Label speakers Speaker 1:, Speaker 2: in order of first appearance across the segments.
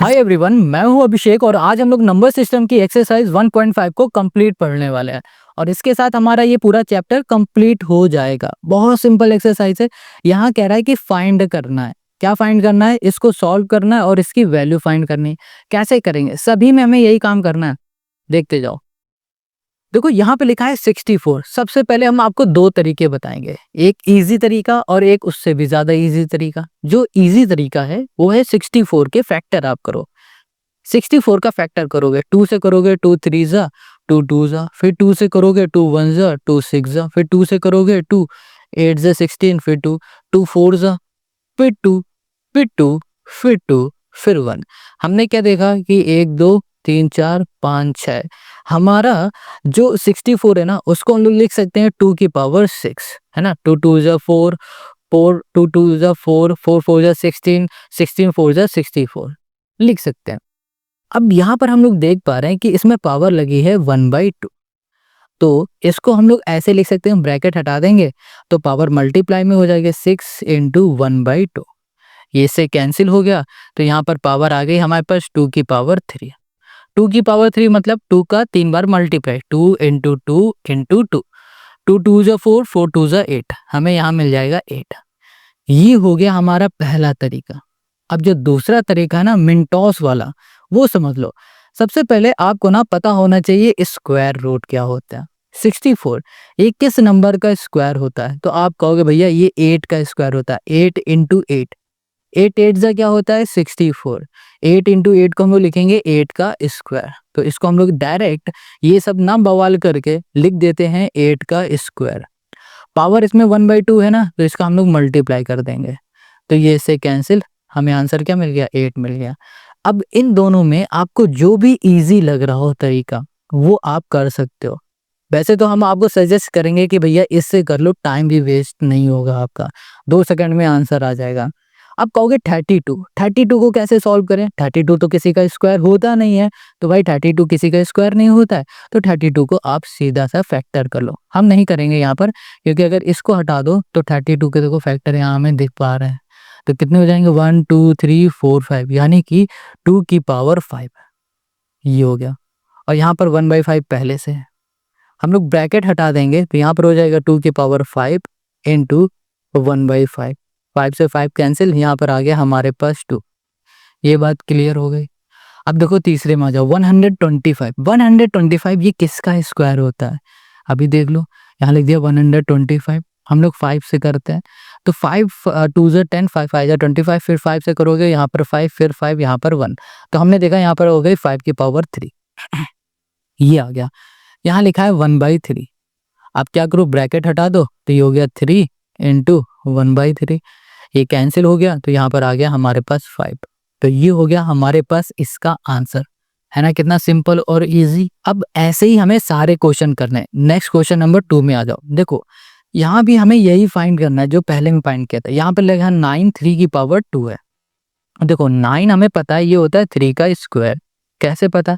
Speaker 1: Hi everyone, मैं हूं अभिषेक और आज हम लोग नंबर सिस्टम की एक्सरसाइज 1.5 को कंप्लीट पढ़ने वाले हैं। और इसके साथ हमारा ये पूरा चैप्टर कंप्लीट हो जाएगा। बहुत सिंपल एक्सरसाइज है। यहाँ कह रहा है कि फाइंड करना है। क्या फाइंड करना है? इसको सॉल्व करना है और इसकी वैल्यू फाइंड करनी है। कैसे करेंगे? सभी में हमें यही काम करना है। देखते जाओ। देखो यहाँ पे लिखा है 64। सबसे पहले हम आपको दो तरीके बताएंगे, एक इजी तरीका और एक उससे भी ज्यादा इजी तरीका। जो इजी तरीका है वो है 64 के फैक्टर आप करो। 64 का फैक्टर करोगे, 2 से करोगे 2 3 जा 2 2 जा, फिर 2 से करोगे 2 1 जा 2 6 जा, फिर 2 से करोगे 2 8 जा 16, फिर 2 2 4 जा, फिर 2 फिर 2 फिर 2 फिर 1। हमने क्या देखा कि 1 2 3 4 5 6। हमारा जो 64 है ना उसको हम लोग लिख सकते हैं 2 की पावर 6, है ना। 2 2 जा 4 4 2 2 जा 4 4 4 जा 16 16 4 जा 64 लिख सकते हैं। अब यहाँ पर हम लोग देख पा रहे हैं कि इसमें पावर लगी है 1/2। तो इसको हम लोग ऐसे लिख सकते हैं, ब्रैकेट हटा देंगे तो पावर मल्टीप्लाई में हो जाएगा 6 इंटू 1/2। ये से कैंसिल हो गया तो यहाँ पर पावर आ गई हमारे पास 2 की पावर 3। 2 की पावर 3 मतलब 2 का 3 बार मल्टीप्लाई, 2 इंटू 2 इंटू 2। 2 2 जा 4 4 2 जा 8, हमें यहाँ मिल जाएगा 8। ये हो गया हमारा पहला तरीका। अब जो दूसरा तरीका है ना मिनटॉस वाला, वो समझ लो। सबसे पहले आपको ना पता होना चाहिए स्क्वायर रूट क्या होता है। 64 ये किस नंबर का स्क्वायर होता है? तो आप कहोगे भैया ये 8 का स्क्वायर होता है। 8 इंटू 8, 8 8 जा क्या होता है 64। 8 इंटू 8 को हम लोग लिखेंगे 8 का स्क्वायर। तो इसको हम लोग डायरेक्ट ये सब ना बवाल करके लिख देते हैं 8 का स्क्वायर। पावर इसमें 1/2 है ना, तो इसका हम लोग मल्टीप्लाई कर देंगे तो ये इससे कैंसिल, हमें आंसर क्या मिल गया 8 मिल गया। अब इन दोनों में आपको जो भी इजी लग रहा हो तरीका वो आप कर सकते हो। वैसे तो हम आपको सजेस्ट करेंगे कि भैया इससे कर लो, टाइम भी वेस्ट नहीं होगा आपका, 2 सेकंड में आंसर आ जाएगा। आप कहोगे 32 को कैसे सॉल्व करें? 32 तो किसी का स्क्वायर होता नहीं है। तो भाई 32 किसी का स्क्वायर नहीं होता है तो 32 को आप सीधा सा फैक्टर कर लो। हम नहीं करेंगे यहाँ पर, क्योंकि अगर इसको हटा दो तो 32 के देखो फैक्टर यहाँ हमें दिख पा रहे हैं। तो कितने हो जाएंगे 1 2 3 4 5, यानी कि 2 की पावर 5। ये हो गया। और यहाँ पर 1/5 पहले से है, हम लोग ब्रैकेट हटा देंगे तो यहाँ पर हो जाएगा 2 की पावर 5 इंटू 1/5। 5 से 5 कैंसिल, यहाँ पर आ गया हमारे पास 2। ये बात क्लियर हो गई। अब देखो तीसरे में आ जाओ 125। 125 ये किसका स्क्वायर होता है? अभी देख लो, यहाँ लिख दिया 125। हम लोग 5 से करते हैं तो 5 2 जा 10 5 5 जा 25, फिर 5 से करोगे यहाँ पर 5, फिर 5 यहाँ पर 1। तो हमने देखा यहाँ पर हो गई 5 की पावर 3। ये आ गया। यहाँ लिखा है 1/3। आप क्या करो, ब्रैकेट हटा दो तो ये हो गया 3 इंटू 1/3। ये कैंसिल हो गया तो यहाँ पर आ गया हमारे पास 5। तो ये हो गया हमारे पास इसका आंसर, है ना। कितना सिंपल और इजी। अब ऐसे ही हमें सारे क्वेश्चन करने हैं। नेक्स्ट क्वेश्चन नंबर 2 में आ जाओ। देखो यहाँ भी हमें यही फाइंड करना है जो पहले में फाइंड किया था। यहाँ पर लगा 9 3 की पावर 2 है। देखो 9 हमें पता है ये होता है 3 का स्क्वायर। कैसे पता?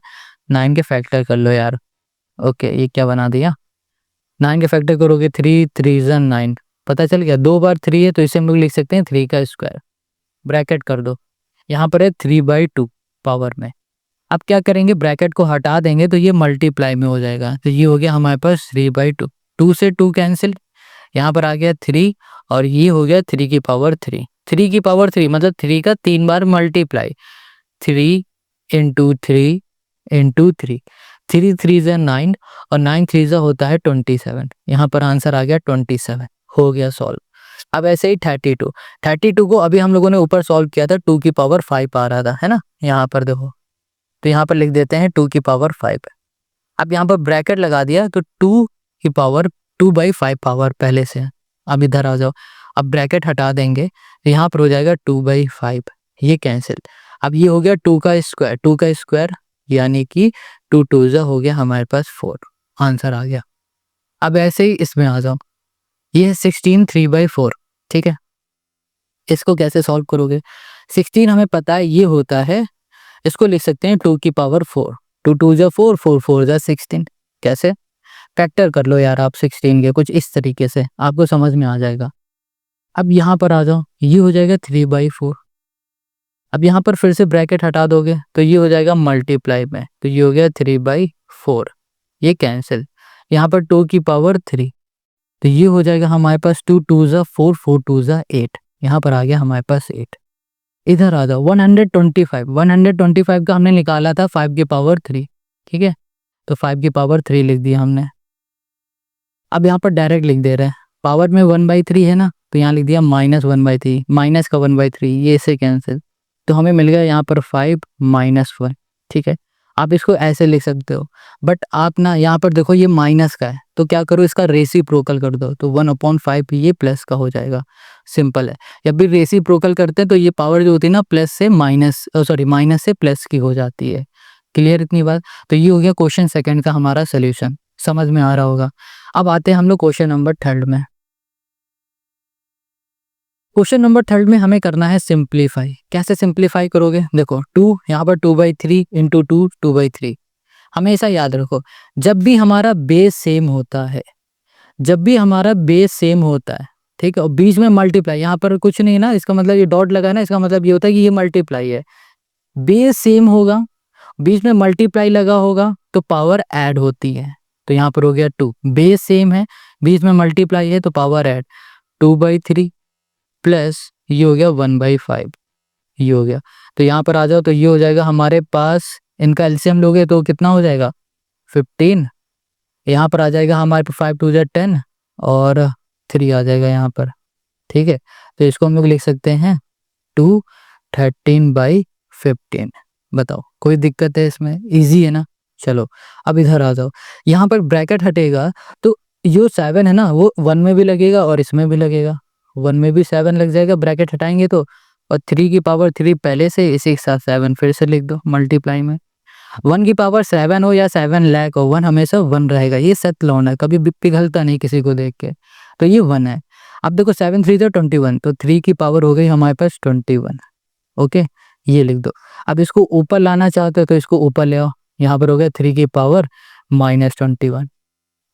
Speaker 1: 9 के फैक्टर कर लो यार। ओके, ये क्या बना दिया, 9 के फैक्टर करोगे 3 3 जा 9, पता चल गया। 2 बार 3 है तो इसे हम लोग लिख सकते हैं 3 का स्क्वायर। ब्रैकेट कर दो, यहाँ पर है 3/2 पावर में। अब क्या करेंगे, ब्रैकेट को हटा देंगे तो ये मल्टीप्लाई में हो जाएगा। तो ये हो गया हमारे पास 3/2। 2 से 2 कैंसिल, यहाँ पर आ गया 3 और ये हो गया 3 की पावर 3। 3 की पावर 3 मतलब 3 का 3 बार मल्टीप्लाई, 3 इंटू 3 इंटू 3। 3 3 जा 9 और 9 3 जा होता है 27। यहाँ पर आंसर आ गया 27। हो गया सॉल्व। अब ऐसे ही 32 को अभी हम लोगों ने ऊपर सॉल्व किया था, 2 की पावर 5 आ रहा था, है ना। यहाँ पर देखो, तो यहाँ पर लिख देते हैं 2 की पावर 5। अब यहाँ पर ब्रैकेट लगा दिया तो 2 की पावर 2/5 पावर पहले से है। अब इधर आ जाओ, अब ब्रैकेट हटा देंगे तो यहाँ पर हो जाएगा 2/5। ये कैंसिल। अब ये हो गया 2 का स्क्वायर, 2 का स्क्वायर यानी कि 2 2 जा हो गया हमारे पास 4। आंसर आ गया। अब ऐसे ही इसमें आ जाओ, ये है 16 3/4। ठीक है, इसको कैसे सॉल्व करोगे? 16 हमें पता है ये होता है, इसको लिख सकते हैं 2 की पावर 4। 2 2 जा 4 4 4 जा 16। कैसे? फैक्टर कर लो यार आप 16 के, कुछ इस तरीके से आपको समझ में आ जाएगा। अब यहाँ पर आ जाओ, ये हो जाएगा 3/4। अब यहाँ पर फिर से ब्रैकेट हटा दोगे तो ये हो जाएगा मल्टीप्लाई में, तो ये हो गया 3/4, ये कैंसिल। यहाँ पर 2 की पावर 3, तो ये हो जाएगा हमारे पास 2 2 ज़ा 4 4 2 ज़ा 8, यहाँ पर आ गया हमारे पास 8। इधर आ जाओ 125 का हमने निकाला था 5 की पावर 3, ठीक है, तो 5 की पावर 3 लिख दिया हमने। अब यहाँ पर डायरेक्ट लिख दे रहे हैं, पावर में 1/3 है ना, तो यहाँ लिख दिया -1/3, माइनस का 1/3, ये इससे कैंसिल, तो हमें मिल गया यहाँ पर 5 - 1, ठीक है। आप इसको ऐसे लिख सकते हो, बट आप ना यहाँ पर देखो ये माइनस का है, तो क्या करो इसका रेसिप्रोकल कर दो, तो 1/5 ये प्लस का हो जाएगा, सिंपल है। जब भी रेसिप्रोकल करते हैं तो ये पावर जो होती है ना प्लस से माइनस माइनस से प्लस की हो जाती है। क्लियर इतनी बात? तो ये हो गया क्वेश्चन सेकंड का हमारा सोल्यूशन, समझ में आ रहा होगा। अब आते हैं हम लोग क्वेश्चन नंबर थर्ड में। क्वेश्चन नंबर थर्ड में हमें करना है सिंप्लीफाई। कैसे सिंप्लीफाई करोगे? देखो 2 यहाँ पर 2/3 इंटू 2 2/3। हमेशा याद रखो, जब भी हमारा बेस सेम होता है, जब भी हमारा बेस सेम होता है, ठीक है, और बीच में मल्टीप्लाई, यहाँ पर कुछ नहीं है ना, इसका मतलब ये डॉट लगा है ना, इसका मतलब ये होता है कि ये मल्टीप्लाई है। बेस सेम होगा, बीच में मल्टीप्लाई लगा होगा तो पावर ऐड होती है, तो यहाँ पर हो गया 2। बेस सेम है, बीच में मल्टीप्लाई है तो पावर ऐड, 2/3 प्लस ये हो गया 1/5, ये हो गया। तो यहाँ पर आ जाओ, तो ये हो जाएगा हमारे पास, इनका एलसीएम लोगे तो कितना हो जाएगा 15। यहाँ पर आ जाएगा हमारे पास 5 2 ज़ा 10 और 3 आ जाएगा यहाँ पर, ठीक है। तो इसको हम लोग लिख सकते हैं 2 13/15। बताओ कोई दिक्कत है इसमें? इजी है ना। चलो अब इधर आ जाओ, यहाँ पर ब्रैकेट हटेगा तो जो 7 है ना वो 1 में भी लगेगा और इसमें भी लगेगा, 1 में भी 7 लग जाएगा ब्रैकेट हटाएंगे तो, और 3 की पावर 3 पहले से, इसी के साथ 7 फिर से लिख दो मल्टीप्लाई में। 1 की पावर 7 हो या 7 लाख हो, 1 हमेशा 1 रहेगा, ये सत्य लॉ है, कभी भी पिघलता नहीं किसी को देख के, तो ये 1 है। अब देखो 7 3 21, तो 3 की पावर हो गई हमारे पास 21, ओके, ये लिख दो। अब इसको ऊपर लाना चाहते हो तो इसको ऊपर ले आओ, यहाँ पर हो गया 3 की पावर -21,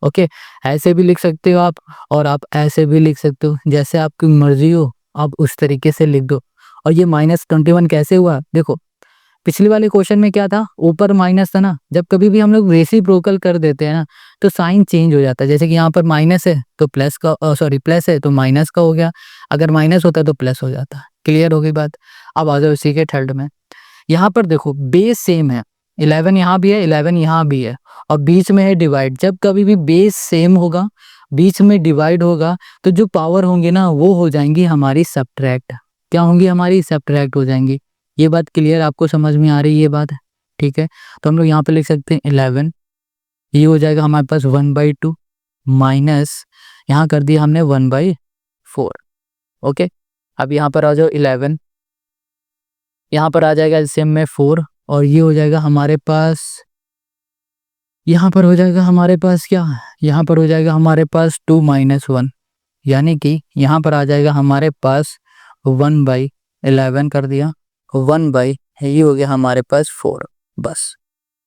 Speaker 1: ओके। ऐसे भी लिख सकते हो आप, और आप ऐसे भी लिख सकते हो, जैसे आपकी मर्जी हो आप उस तरीके से लिख दो। और ये -21 कैसे हुआ? देखो पिछले वाले क्वेश्चन में क्या था, ऊपर माइनस था ना, जब कभी भी हम लोग रेसिप्रोकल कर देते हैं ना तो साइन चेंज हो जाता है। जैसे कि यहाँ पर माइनस है तो प्लस का, प्लस है तो माइनस का हो गया, अगर माइनस होता तो प्लस हो जाता। क्लियर हो गई बात? अब आ जाओ इसी के थर्ड में। यहाँ पर देखो बेस सेम है, 11 यहाँ भी है 11 यहाँ भी है, और बीच में है डिवाइड। जब कभी भी बेस सेम होगा, बीच में डिवाइड होगा, तो जो पावर होंगे ना वो हो जाएंगी हमारी सब्ट्रैक्ट। क्या होंगी? हमारी सब्ट्रैक्ट हो जाएंगी। ये बात क्लियर, आपको समझ में आ रही है ये बात? ठीक है, तो हम लोग यहाँ पे लिख सकते हैं 11, ये हो जाएगा हमारे पास 1/2 माइनस, यहाँ कर दिया हमने 1/4, ओके। अब यहाँ पर आ जाओ 11, यहाँ पर आ जाएगा एलसीएम में 4, और ये हो जाएगा हमारे पास, यहाँ पर हो जाएगा हमारे पास क्या, यहाँ पर हो जाएगा हमारे पास 2 - 1, यानी कि यहाँ पर आ जाएगा हमारे पास 1/11 कर दिया, 1 बाई, ये हो गया हमारे पास 4, बस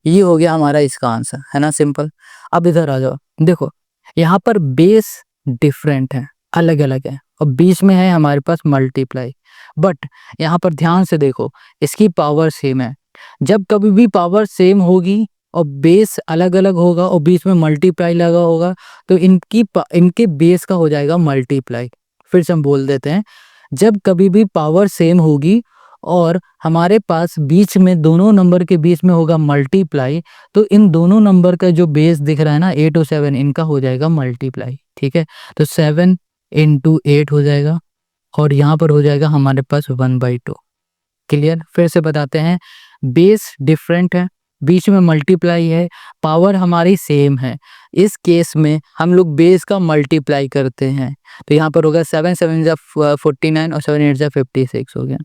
Speaker 1: ये हो गया हमारा इसका आंसर, है ना, सिंपल। अब इधर आ जाओ, देखो यहाँ पर बेस डिफरेंट है, अलग अलग है, और बीच में है हमारे पास मल्टीप्लाई, बट यहाँ पर ध्यान से देखो इसकी पावर सेम है। जब कभी भी पावर सेम होगी और बेस अलग अलग होगा और बीच में मल्टीप्लाई लगा होगा तो इनके बेस का हो जाएगा मल्टीप्लाई। फिर से हम बोल देते हैं, जब कभी भी पावर सेम होगी और हमारे पास बीच में दोनों नंबर के बीच में होगा मल्टीप्लाई, तो इन दोनों नंबर का जो बेस दिख रहा है ना 8 और 7, इनका हो जाएगा मल्टीप्लाई, ठीक है। तो 7 × 8 हो जाएगा, और यहाँ पर हो जाएगा हमारे पास 1/2। क्लियर? फिर से बताते हैं, बेस डिफरेंट है, बीच में मल्टीप्लाई है, पावर हमारी सेम है, इस केस में हम लोग बेस का मल्टीप्लाई करते हैं, तो यहाँ पर होगा 7 7 × 49 और 7 8 × 56 हो गया,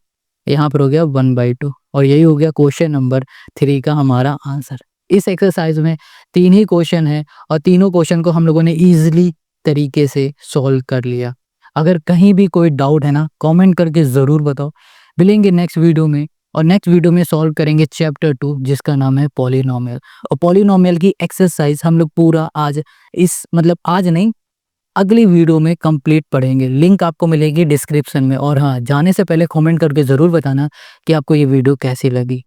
Speaker 1: यहाँ पर हो गया 1/2, और यही हो गया क्वेश्चन नंबर 3 का हमारा आंसर। इस एक्सरसाइज में 3 ही क्वेश्चन है और तीनों क्वेश्चन को हम लोगों ने ईजिली तरीके से सॉल्व कर लिया। अगर कहीं भी कोई डाउट है ना, कमेंट करके ज़रूर बताओ। मिलेंगे नेक्स्ट वीडियो में, और नेक्स्ट वीडियो में सॉल्व करेंगे चैप्टर 2 जिसका नाम है पॉलीनोमियल। और पॉलीनोमियल की एक्सरसाइज हम लोग पूरा आज, आज नहीं अगली वीडियो में कंप्लीट पढ़ेंगे। लिंक आपको मिलेगी डिस्क्रिप्शन में। और हाँ, जाने से पहले कमेंट करके ज़रूर बताना कि आपको ये वीडियो कैसी लगी।